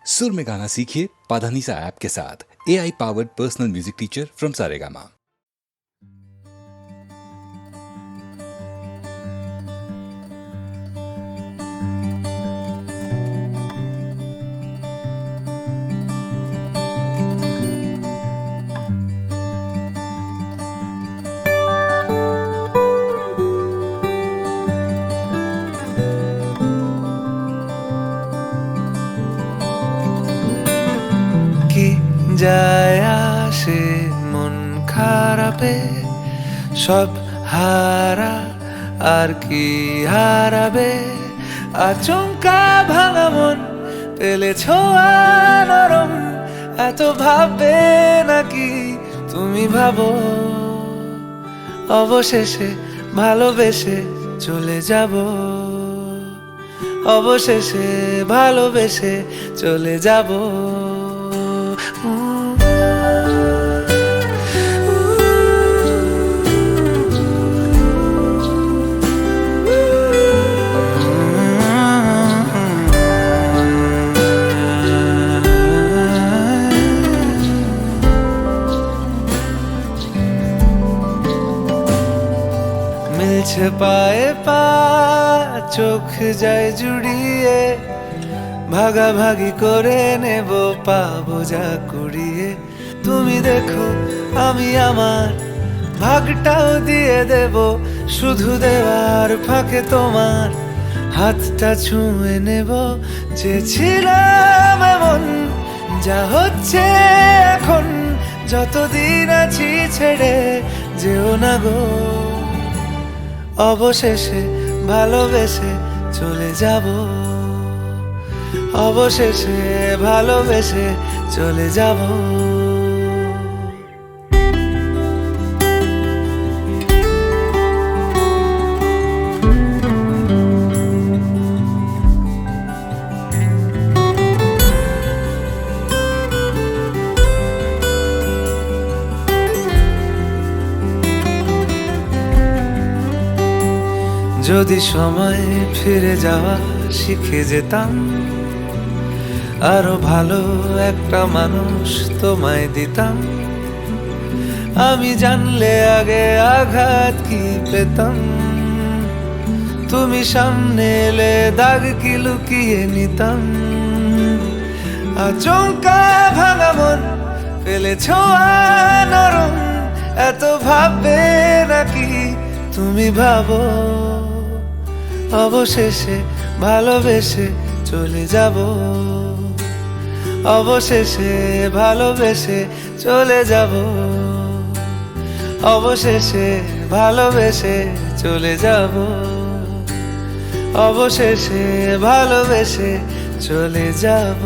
सुर में गाना सीखिए पाधानीसा ऐप के साथ। AI powered personal music teacher from Saregama. কি যায় আসে মন খারাপে, সব হারা আর কি হারাবে। আচমকা ভাঙা মন পেলে ছোঁয়া নরম, এত ভাববে নাকি তুমি ভাবো। অবশেষে ভালোবেসে চলে যাব, অবশেষে ভালোবেসে চলে যাব। মিলছে পায়ে পা, চোখ যায় জুড়িয়ে, ভাগাভাগি করে নেব পাবো যা কুড়িয়ে। তুমি দেখো আমি আমার ভাগটাও দিয়ে দেব, শুধু দেওয়ার ফাঁকে তোমার হাতটা ছুঁয়ে নেব। যে ছিলাম এমন, যা হচ্ছে এখন, যতদিন আছি ছেড়ে যেও না গো। অবশেষে ভালোবেসে চলে যাব, অবশেষে ভালোবেসে চলে যাব। যদি সময় ফিরে যাওয়া শিখে যেতাম, আরো ভালো একটা মানুষ তোমায় দিতাম। আমি জানলে আগে আঘাত কি পেতাম, তুমি সামনে এলে দাগ কি লুকিয়ে নিতাম। আচমকা ভাঙা মন পেলে ছোঁয়া নরম, এত ভাববে নাকি তুমি ভাবো। অবশেষে ভালোবেসে চলে যাব, অবশেষে ভালোবেসে চলে যাব, অবশেষে ভালোবেসে চলে যাব, অবশেষে ভালোবেসে চলে যাব।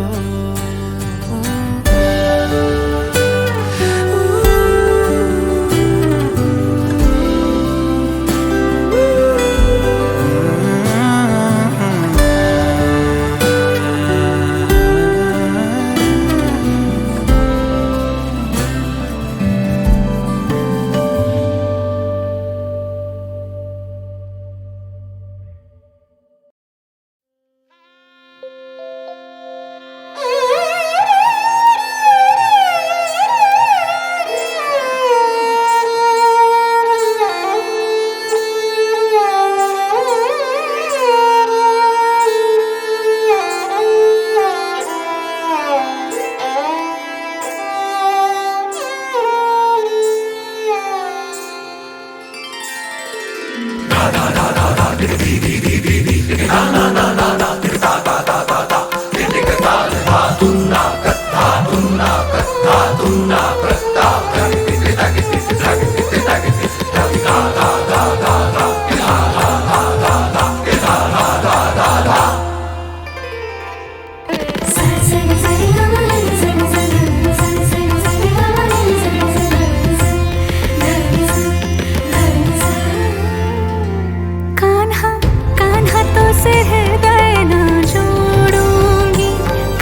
कान्हा तो से हृदय न जोड़ूंगी,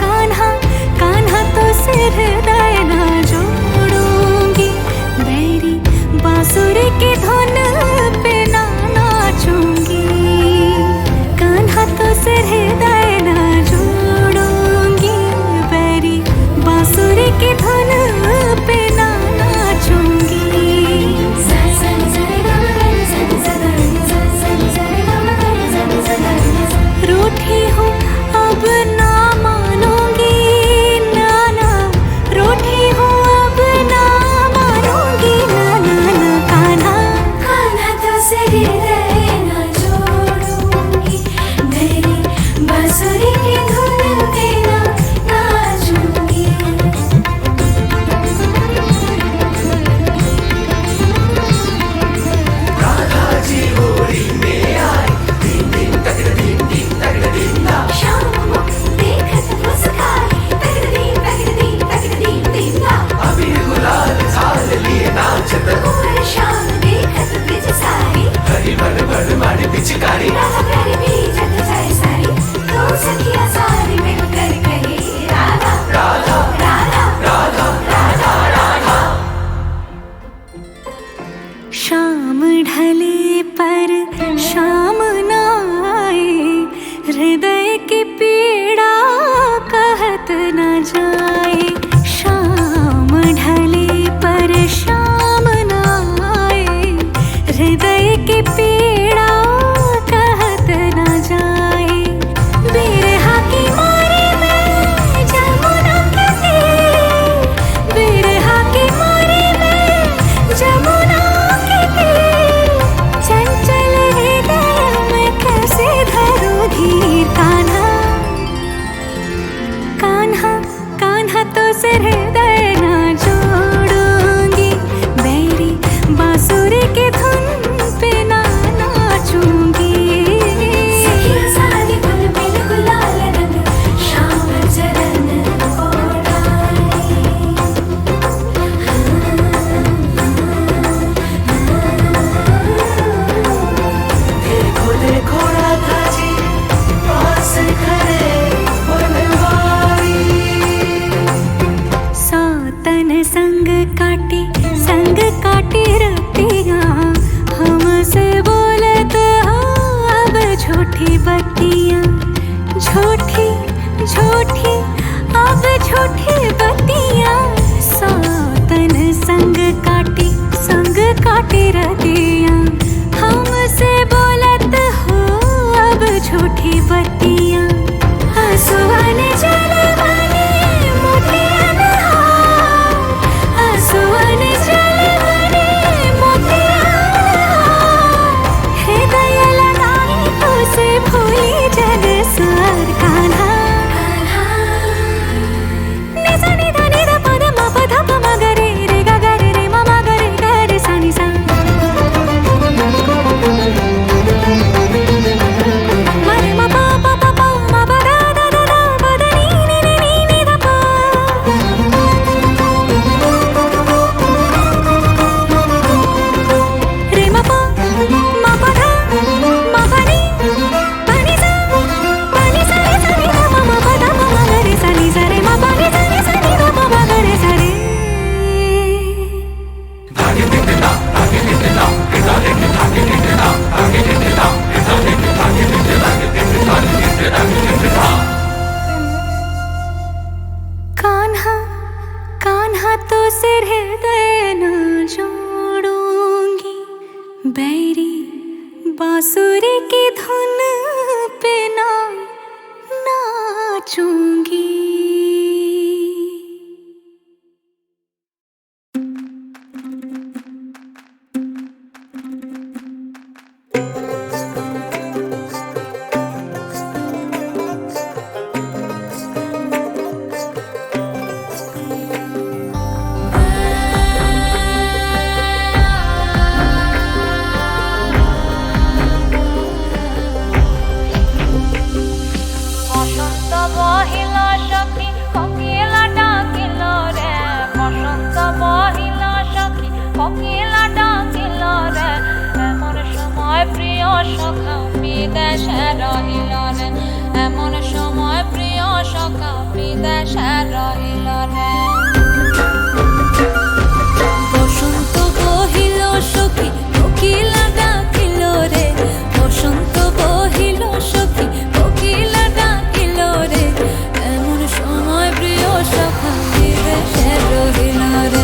कान्हा कहत न जाए, शाम ढले पर शाम न आए, हृदय की पीड़ा कहत न जाए। बिरहा की मारे में जमुना के तीर, बिरहा की मारे में जमुना के तीर, चंचल हृदय में कैसे धरूं धीर। कान्हा कान्हा कान्हा तो सिर हृदय न जोड़ूंगी, बैरी बांसुरी की धुन पे ना नाचूंगी। सखियां सारी गुलबिल गुलाल रंग, शाम चरण ओढ़ाए। देखो देखो राधा जी पास खड़े बनवारी। सौतन संग काटे रतियां, हमसे बोलत हो अब झूठी बत्तियां। झूठी झूठी अब झूठी बत्तियां, सौतन संग काटे रतियां, हमसे बोलत हो अब झूठी बत्तियां। आंसुअन जलवने मोतियन हार, आंसुअन जलवने मोतियन हार, हृदय लगाई तो से भूली जग सार। कान्हा निसा निधा निधा पद म पध प म ग रे रे ग ग रे रे म म ग रे ग रे सा नि सा। म रे म प प प प म प द द द द प द नि नि नि नि नि ध प। रे म प म प ध म प नि प नि सा रे सा नि ध प म प ध प म ग रे सा नि सा रे म प नि सा नि ध प म ग रे सा रे। कान्हा कान्हा तो सिर हृदय न जोड़ूंगी, बैरी बांसुरी की धुन पे ना नाचूंगी। বসন্ত বহিল সখী কোকিলা ডাকিল রে, বসন্ত বহিল সখী কোকিলা ডাকিল রে, এমন সময় প্রিয় সখা বিদেশে রহিল রে, এমন সময় প্রিয় সখা বিদেশে রহিল রে। বসন্ত বহিল সখী কোকিলা ডাকিল রে, বসন্ত বহিল সখী কোকিলা ডাকিল রে, এমন সময় প্রিয় সখা বিদেশে রহিল রে,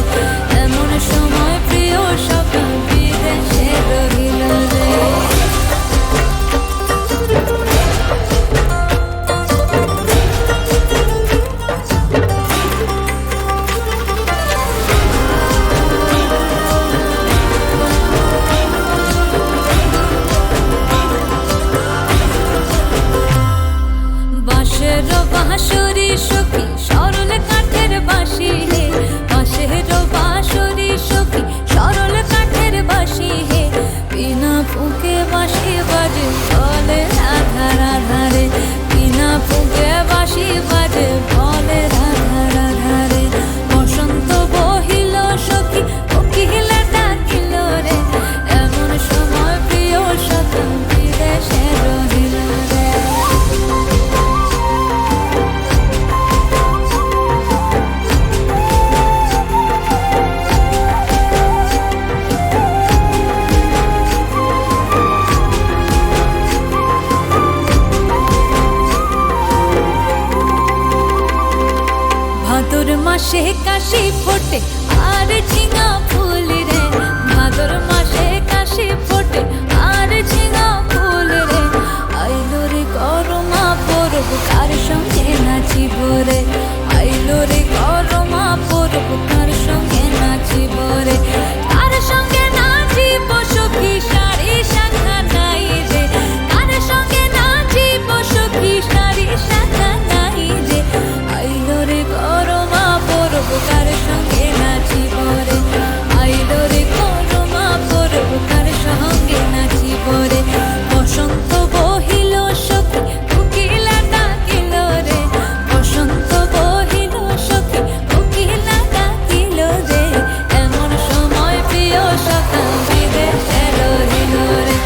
এমন সময় প্রিয় সখা বিদেশে রহিল রে। মাসে কাশি ফোটে আর ঝিঙা ফুল রে, ভাদর মাসে কাশি ফোটে আর ঝিঙা ফুল রে। আইলো রে করমা পরব কার সঙ্গে নাচিব রে, আইলো রে করমা পরব কার সঙ্গে নাচিব রে। কার সঙ্গে নাচিব সখী শাড়ি শাখা নাই রে, কার সঙ্গে নাচিব সখী শাড়ি শাখা নাই রে। আইলো রে করমা পরব কার সঙ্গে নাচিব রে, আইলো রে করমা পরব কার সঙ্গে নাচিব রে। বসন্ত বহিল সখী কোকিলা ডাকিল রে, বসন্ত বহিল সখী কোকিলা ডাকিল রে। এমন সময় প্রিয় সখা বিদেশে রহিল রে,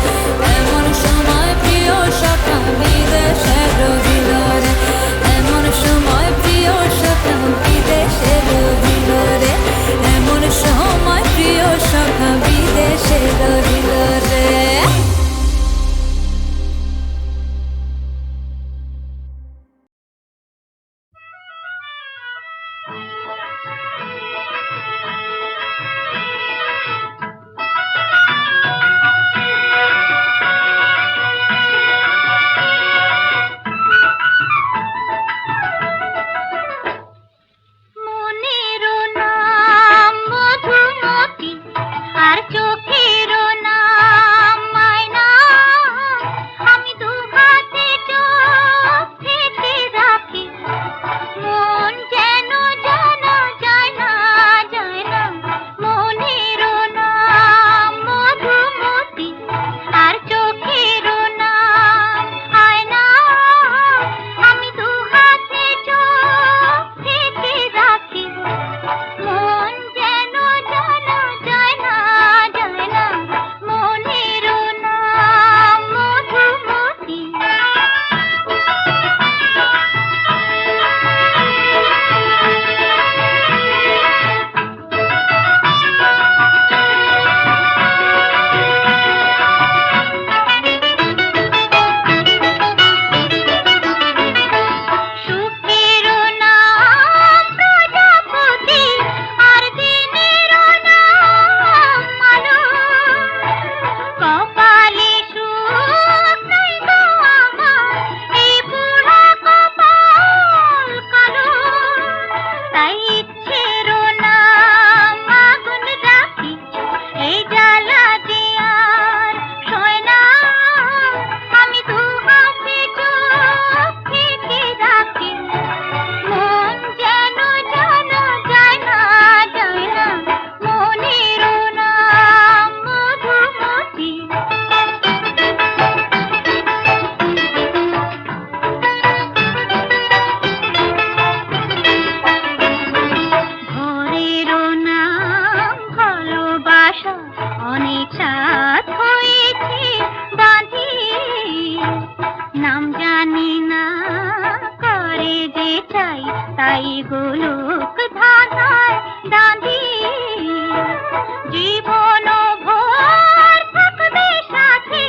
এমন সময় প্রিয় সখা বিদেশে রহিল রে, এমন সময় প্রিয় সখা বিদেশে রহিল রে, এমন সময় প্রিয় সখা বিদেশে রহিল রে। মনেরও নাম মধুমতি আর চোখেরও নাম মায়না, আমি দু হাতে চোখ থেকে রাখি, মন যেন জানা যায় না যায় না। মনেরও নাম মধুমতি আর চোখেরও নাম আয়না, আমি দু হাতে চোখ থেকে রাখি, মন যেন জানা যায় না যায় না। মনেরও নাম মধুমতি। সুখেরও নাম প্রজাপতি আর দিনেরও নাম আলো, কপালে সুখ নাই গো আমার, এই বুড়া কপাল কালো। তাই ইচ্ছেরও নাম আগুন রাখি, এই জ্বালা যে আর সয় না, আমি দু হাতে চোখ থেকে রাখি, মন যেন জানা যায় না যায় না। মনেরও নাম মধুমতি। ভোরেরও নাম ভালোবাসা, অনেক সাথ হয়েছে বাঁধি, নাম জানি না করে যে চাই, তাই গোলক ধাঁধায় দাঁধি। জীবন ভোর থাকবে সাথে,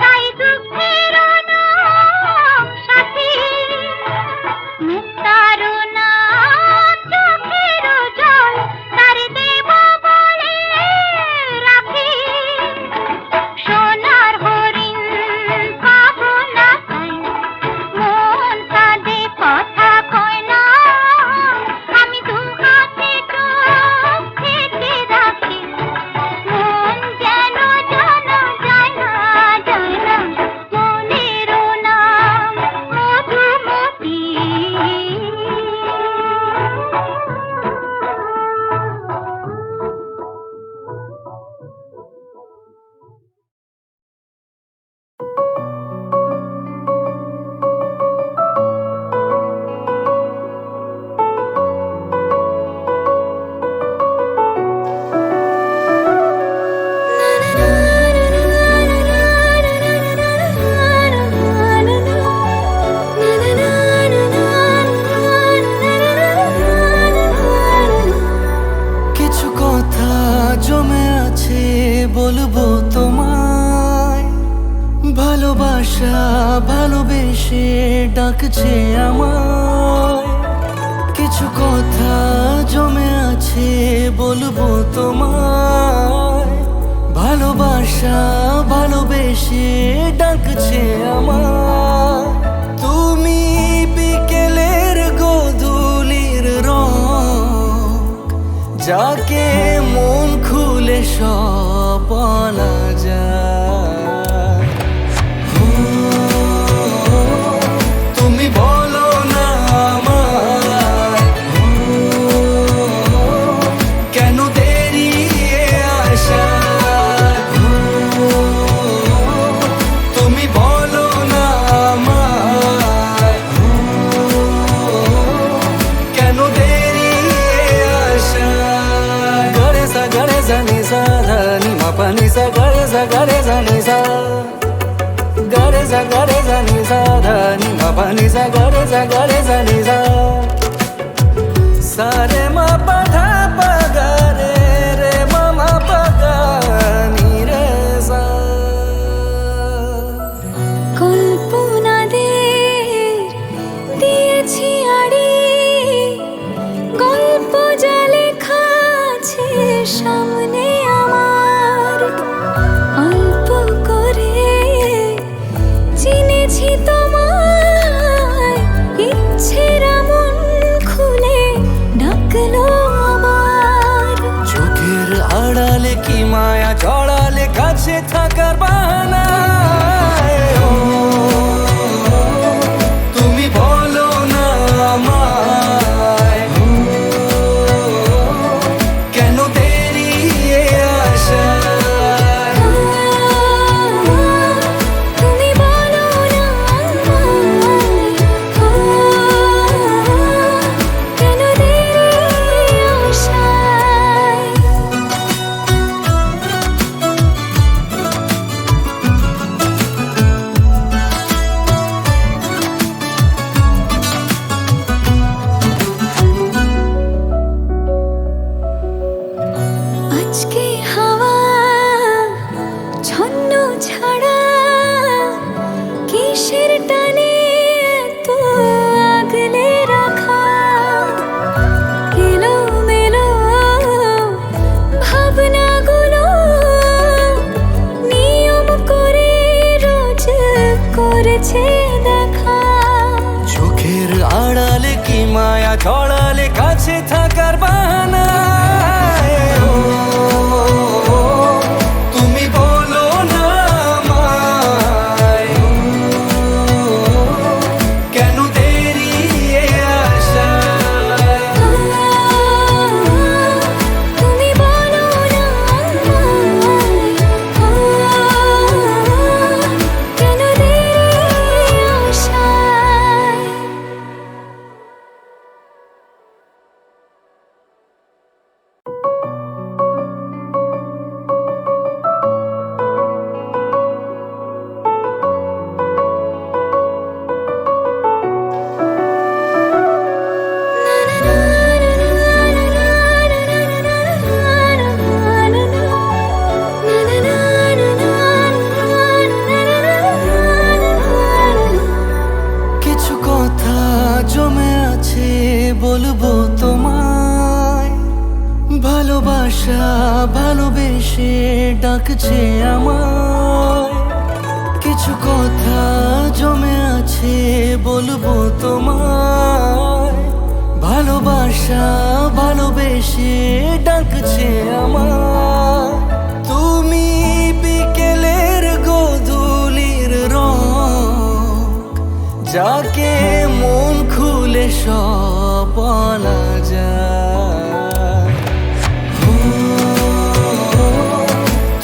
তাই দুঃখেরও নাম সাথী, মুক্তারও নাম চোখেরও জল, তার দেব বলে রাখি, সোনার হরিণ পাবো না তাই, মন কাঁদে কথা কয় না, আমি দু হাতে চোখ থেকে রাখি, মন যেন জানা যায় না যায় না। মনেরও নাম মধুমতি। কিছু কথা জমে আছে বলবো তোমায়, ভালোবাসা ভালোবেসে ডাকছে আমায়। কিছু কথা আছে বলবো তোমায়, ভালোবাসা ভালোবেসে ডাকছে আমার। তুমি বিকেলের গোধূলির রং, যাকে মন খুলে সব বলা যায়। তুমি বলো না আমায়, কেন দেরি আশা। তুমি বলো না আমায়, কেন দেরি আশা। গরে সা নি সা ধা নি মা পা নি সা গরে সা নি সা, gare sa ni sa dha ni ma pa ni sa gare sa ni sa, sa re ma pa dha pa ga re ma pa ga ni re sa। কল্পনাদের দিয়েছি আড়ি, গল্প যা লেখা আছে সামনে আমার, অল্প করে চিনেছি তোমায়, ইচ্ছেরা মন খুলে ডাকলো আমার। চোখের আড়ালে কি মায়া জড়ালে কাছে থাকার বাহানা। তুমি বলো না আমায়, কেন দেরি আশা। তুমি বলো না আমায়, কেন দেরি আশায়। আজকে হাওয়া ছন্ন ছাড়া, কিসের টানে তো আগলে রাখা, এলো মেলো ভাবনাগুলো নিয়ম করে রোজ করেছে দেখা। চোখের আড়ালে কি মায়া জড়ালে কাছে থাকার বাহানা। তুমি বলো না আমায়, কেন দেরি আশা। তুমি বলো না আমায়, কেন দেরি আশায়। কিছু কথা জমে আছে বলবো তোমায়, ভালোবাসা ভালোবেসে ডাকছে আমায়। কিছু কথা জমে আছে বলবো তোমায়, ভালোবাসা ভালোবেসে ডাকছে আমায়। তুমি বিকেলের গোধূলির রং, যাকে মন খুলে সব বলা যায়।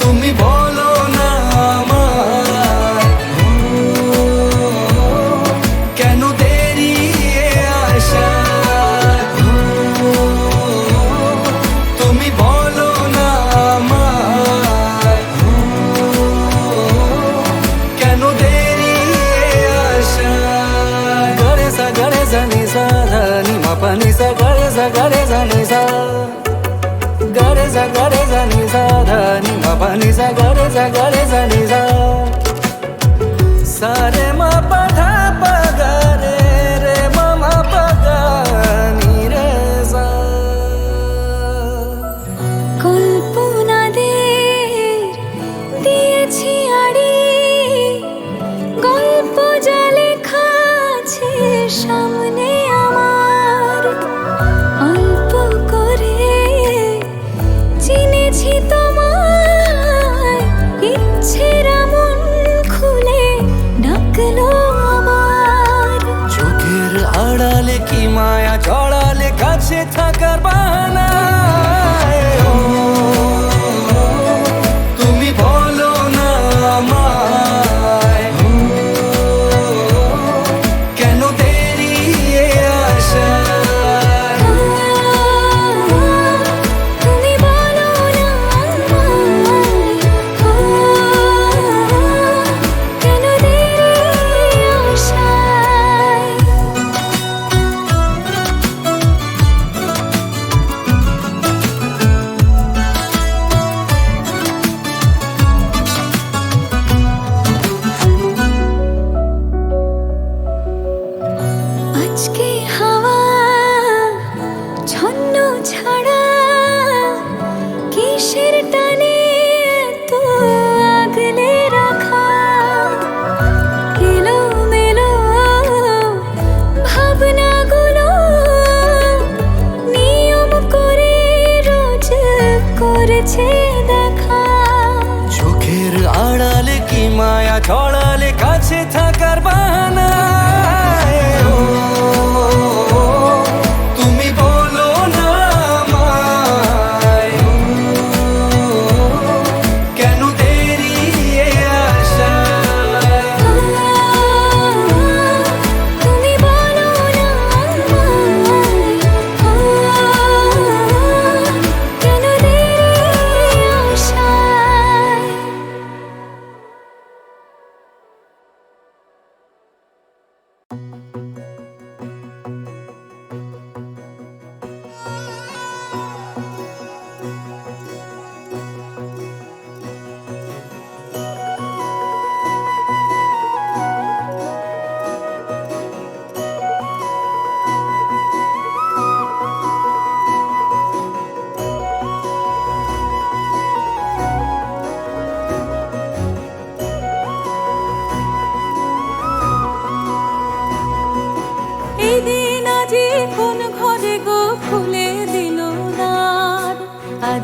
তুমি বলো না আমায়, কেন দেরি আশা। তুমি বলো না আমায়, কেন দেরি আশা। গরে সা নি সা ধা নি মা পা নি সা গরে সা নি সা, gare sa ni sa dha ni ma pa ni sa gare sa ni sa, sa re ma pa dha pa ga re ma pa ga ni re sa।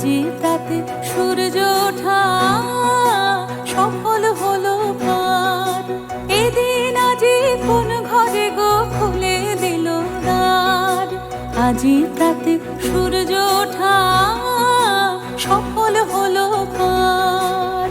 আজি প্রাতে সূর্য ওঠা সফল হলো পার। এদিন আজি কোন ঘরে গো খুলে দিল দ্বার। আজি প্রাতে সূর্য ওঠা সফল হলো পার।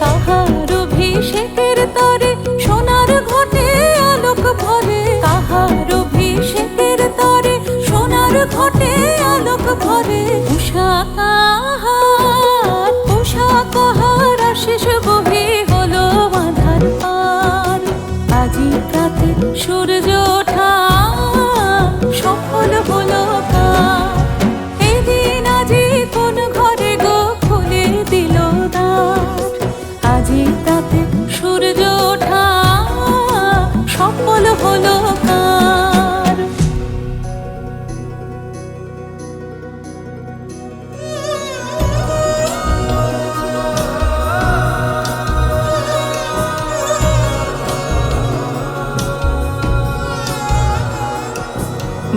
কাহার অভিষেকের তরে সোনার ঘটে আলোক ভরে। কাহার অভিষেকের তরে সোনার ঘটে আলোক ভরে। উষা কাহার আশিস বহে হলো বাঁধার পার। আজি প্রাতে সূর্য ওঠা সফল হলো কার। এদিন আজি কোন ঘরে গো খুলে দিল দ্বার। আজি প্রাতে সূর্য ওঠা সফল হলো কার।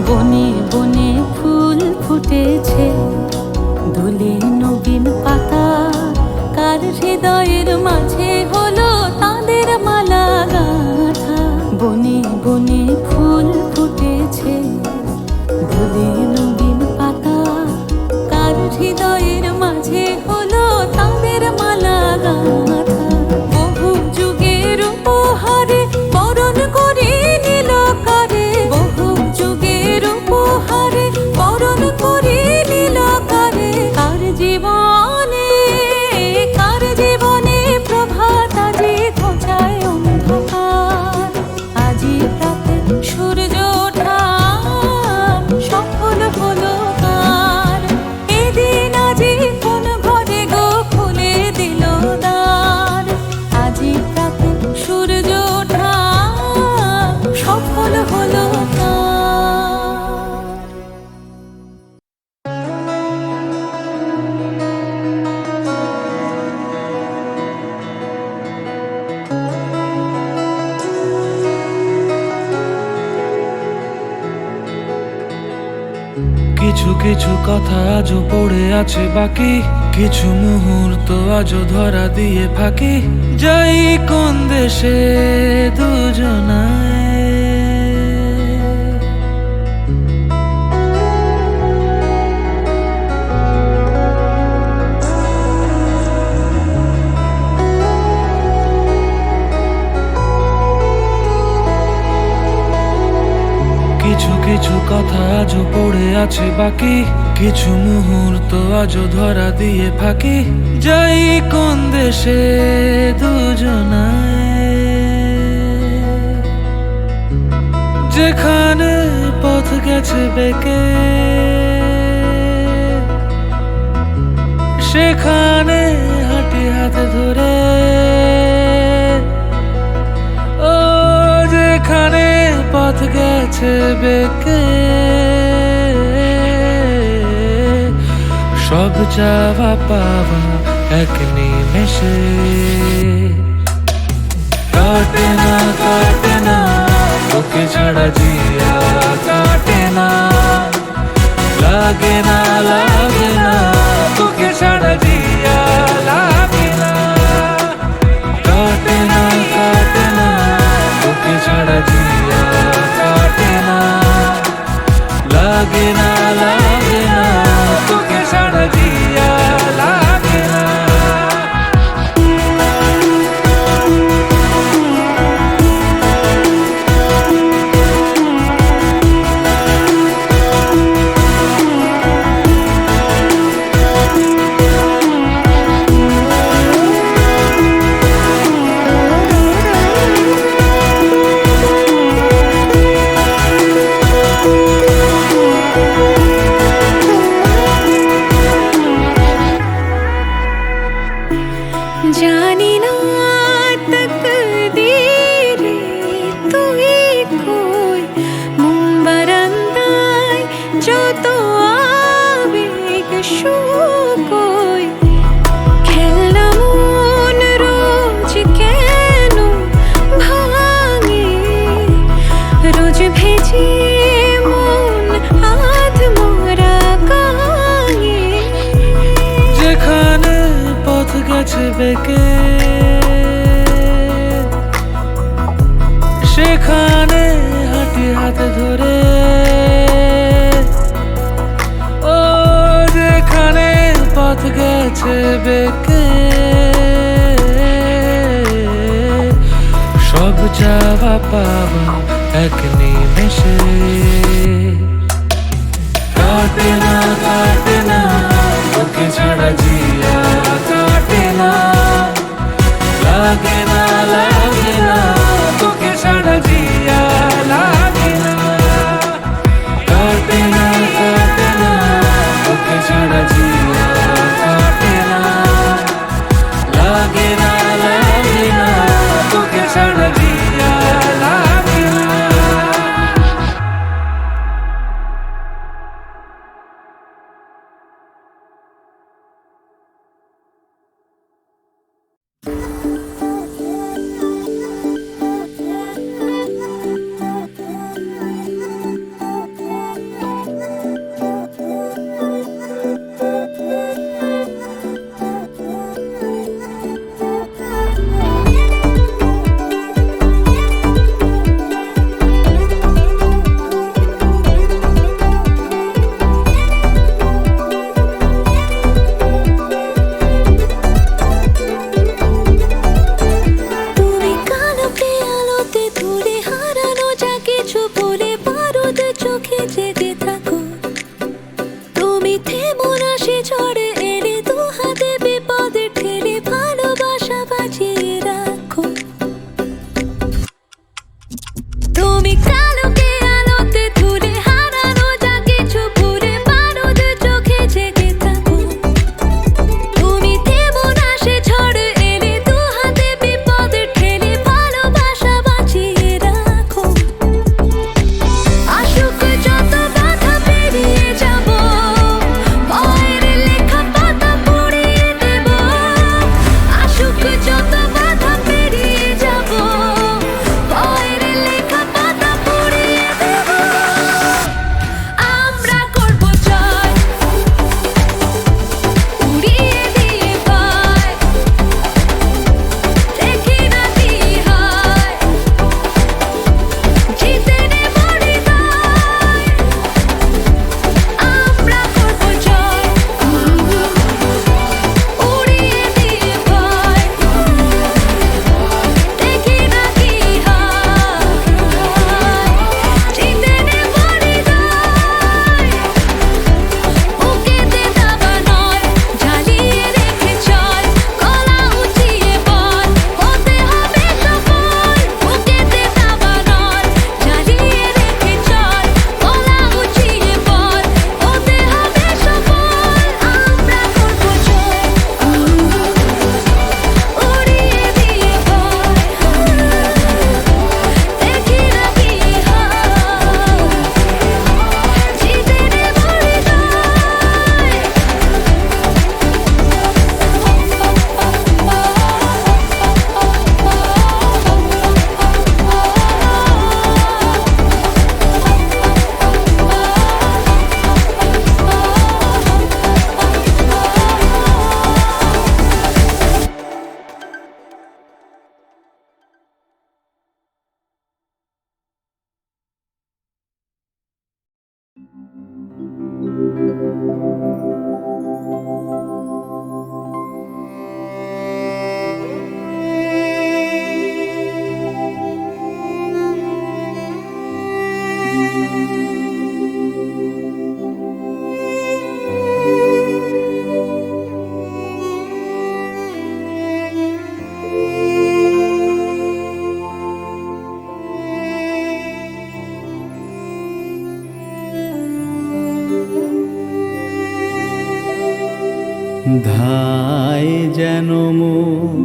বনে বনে ফুল ফুটেছে দোলে নবীন পাতা। কার হৃদয়ের মাঝে হলো তাদের মালা গাঁথা। বনে বনে ফুল ফুটেছে দোলে নবীন পাতা। কার হৃদয়ের মাঝে হলো তাদের মালা গাঁথা। বহু যুগের উপহারে বরণ করে নিল কারে। বহু যুগের উপহারে বরণ করে নিল কারে। কার জীবনে প্রভাত আজি ঘোচায় অন্ধকার। আজি প্রাতে সূর্য ওঠা সফল হলো কার। এদিন আজি কোন ঘরে গো খুলে দিল দ্বার। আজি প্রাতে সূর্য ওঠা সফল হলো কার। কিছু কিছু কথা আজও পড়ে আছে বাকি। কিছু মুহূর্ত আজও ধরা দিয়ে ফাঁকি। যাই কোন দেশে দুজনায়। কিছু কিছু কথা আজও পড়ে আছে বাকি। কিছু মুহূর্ত আজও ধরা দিয়ে ফাঁকি। যাই কোন দেশে দুজনায়। যেখানে পথ গেছে বেঁকে সেখানে হাঁটি হাত ধরে। ও যেখানে পথ গেছে বেঁকে সব চাওয়া পাওয়া এক নিমেষে। কাটে না তোকে ছাড়া জিয়া কাটে না। লাগে না তোকে ছাড়া জিয়া লাগে না। কাটে না তোকে ছাড়া জিয়া কাটে না। লাগে না তোকে ছাড়া জিয়া লাগে না। জানি না শুকোয় খেলনা মন রোজ কেন ভাঙে রোজ ভেজে মন আধ মরা গায়ে যেখানে পথ গেছে বেঁকে সেখানে হাঁটি হাতে ধরে ও যেখানে পথ গেছে বেঁকে সব যাওয়া পাওয়া এক নিমেষে কাটে না তোকে ছাড়া জিয়া কাটে না লাগে না তোকে ছাড়া জিয়া লাগে না কাটে না তোকে ছাড়া জিয়া কাটে না লাগে না তোকে ছাড়া জিয়া লাগে না তুমি কালকে আলোতে তুলে হারানো যা কিছু বলে বারুদ চোখে জেগে থাকো তুমি থেমো না সে ঝড়ে এলে দু হাতে বিপদে ঠেলে ভালোবাসা বাঁচিয়ে রাখো তুমি কালকে আলোতে তুলে হারানো যা কিছু ভুলে বারুদ চোখে জেগে থাকো তুমি থেমো না সে ঝড়ে এলে দু হাতে বিপদে ঠেলে ভালোবাসা বাঁচিয়ে রাখো আসুক যত বাধা পেরিয়ে যাব ভয়ের লেখা পাতা পড়িয়ে দেব আসুক যত বাধা পেরিয়ে যাব ভয়ের লেখা পাতা পড়িয়ে দেব আমরা করব জয় উড়িয়ে দিয়ে ভয় দেখি না কি হয় জিতে নেব হৃদয় আমরা করব জয় উড়িয়ে দিয়ে ভয় দেখি না কি হয় জিতে নেব হৃদয় বুকেতে দাবা নয় জ্বালিয়ে রেখে চল গলা উঁচিয়ে বল হতে হবে সফল বুকেতে দাবা নয় জ্বালিয়ে রেখে চল গলা উঁচিয়ে বল হতে হবে সফল আমরা করব জয় উড়িয়ে দিয়ে ভয় দেখি না কি হয় জিতে নেব ধায় যেন মোর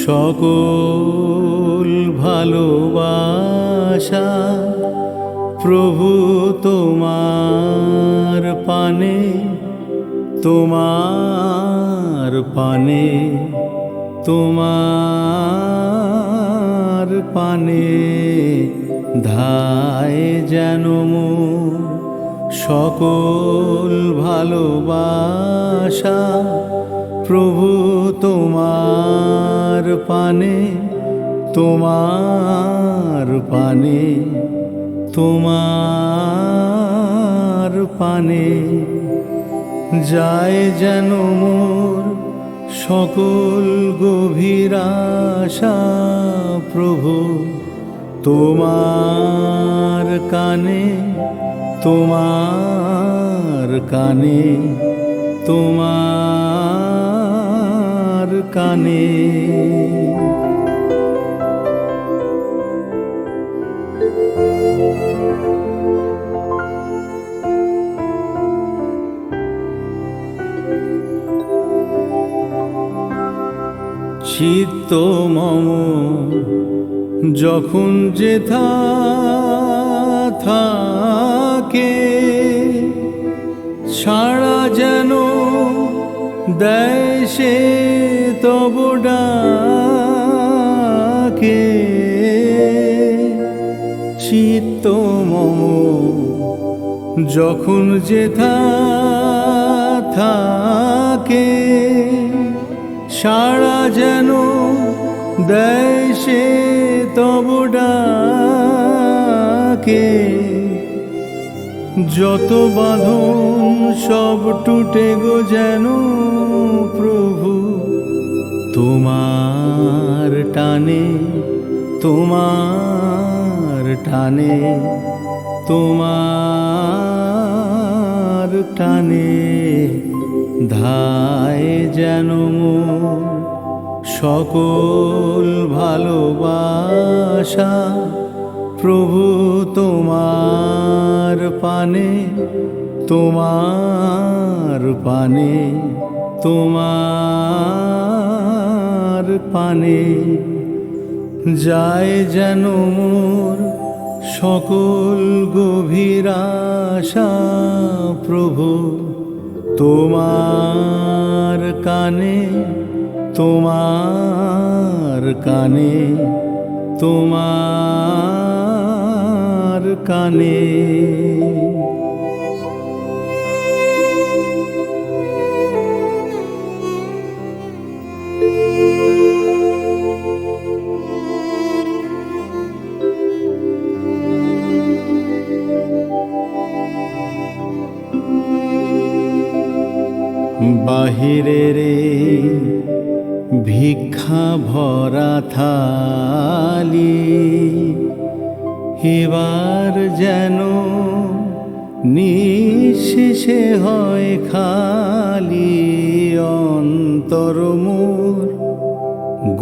সকল ভালোবাসা প্রভু তোমার পানে তোমার পানে, তোমার পানে ধায় যেন মোর সকল ভালোবাসা। প্রভু তোমার পানে, তোমার পানে, তোমার পানে যায় যেন মোর সকল গভীর আশা। প্রভু তোমার কানে, তোমার কানে, তোমার কানে। চিত্ত মম যখন যেথা থাকে, সাড়া যেন দেয় সে তব ডাকে। চিত্ত মম যখন যেথা থাকে, সাড়া যেন দেয় সে তব ডাকে। যত বাঁধন সব টুটে গো যেন প্রভু তোমার টানে, তোমার টানে, তোমার টানে ধায় যেন মোর সকল ভালোবাসা। প্রভু তোমার পানে, তোমার পানে, তোমার পানে যায় যেন মোর সকল গভীর আশা। প্রভু তোমার কানে, তোমার কানে, তোমার কানে। বাহিরের ভিক্ষা ভরা থালি এবার যেন নিঃশেষে হয় খালি। অন্তর মোর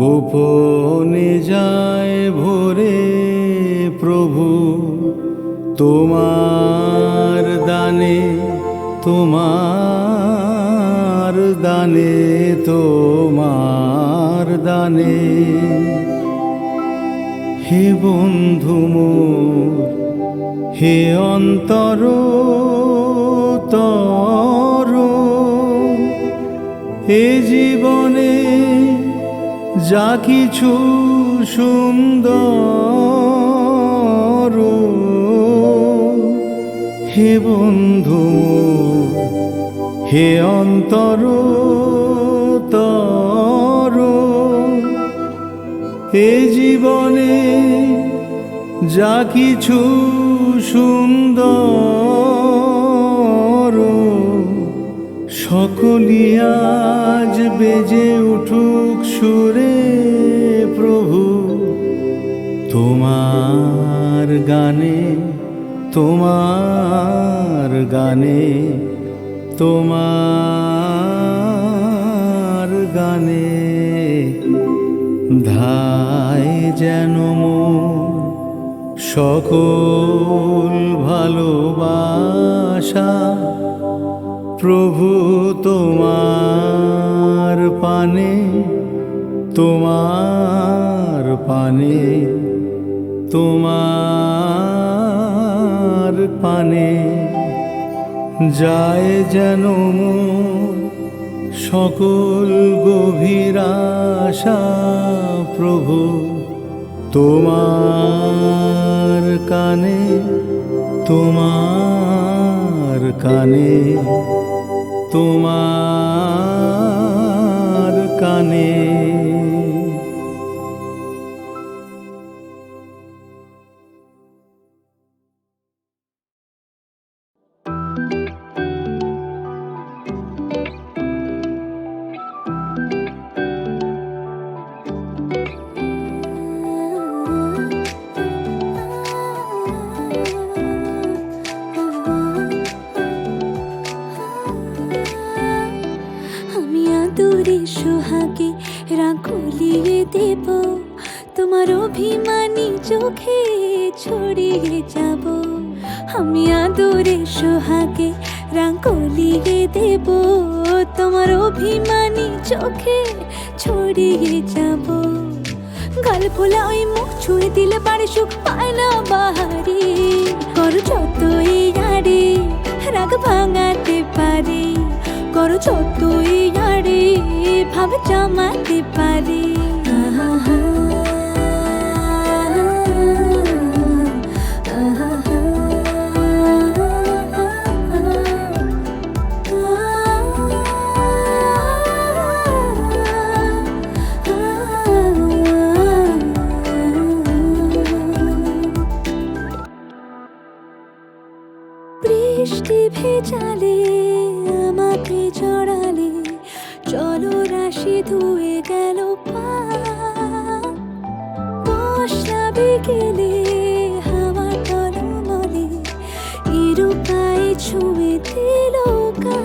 গোপনে যায় ভরে প্রভু তোমার দানে, তোমার দানে, তোমার দানে। হে বন্ধু মোর, হে অন্তর তর, এ জীবনে যা কিছু সুন্দর, হে বন্ধু হে অন্তর তর, এ জীবনে যা কিছু সুন্দর, সকলি আজ বেজে উঠুক সুরে প্রভু তোমার গানে, তোমার গানে, তোমার গানে। ধায় যেন মোর সকল ভালোবাসা, প্রভু তোমার পানে, তোমার পানে, তোমার পানে। যায় যেন মোর সকল গভীর আশা প্রভু তোমার কানে, তোমার কানে, তোমার কানে। আমি আদুরে সোহাগে রাখলিয়ে দেব, তোমার অভিমানী চোখে ছড়িয়ে যাব। আমি আদুরে সোহাগে রাখলিয়ে দেব, তোমার অভিমানী চোখে ছড়িয়ে যাব। গাল ফোলা ওই মুখ ছুঁয়ে দিলে পারে সুখ পায় না বাহারি। করো যতই আড়ে রাগ ভাঙাতে পারি, করো যতই আড়ে ভাব জমাতে পারি। বৃষ্টি ভেজালে আমাকে জড়ালে, জলরাশি ধুয়ে গেল পা। বর্ষা বিকেলে হাওয়া টলমলে ইরুকায় ছুঁয়ে দিল গা।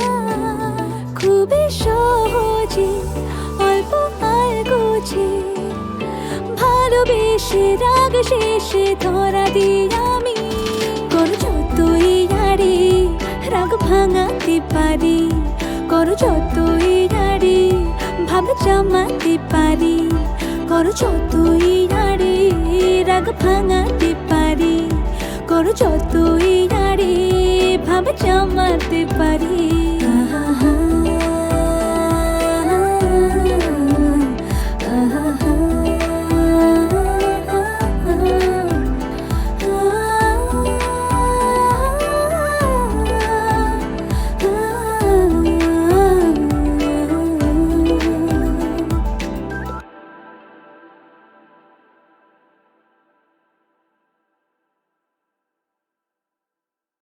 খুবই সহজে অল্প আলগোছে ভালোবেসে রাগ শেষে ধরা দিই আমি। করো যতই আড়ে রাগ ভাঙাতে পারি, করো যতই আড়ে ভাব জমাতে পারি, করো যতই আড়ে রাগ ভাঙাতে পারি, করো যতই আড়ে ভাব জমাতে পারি।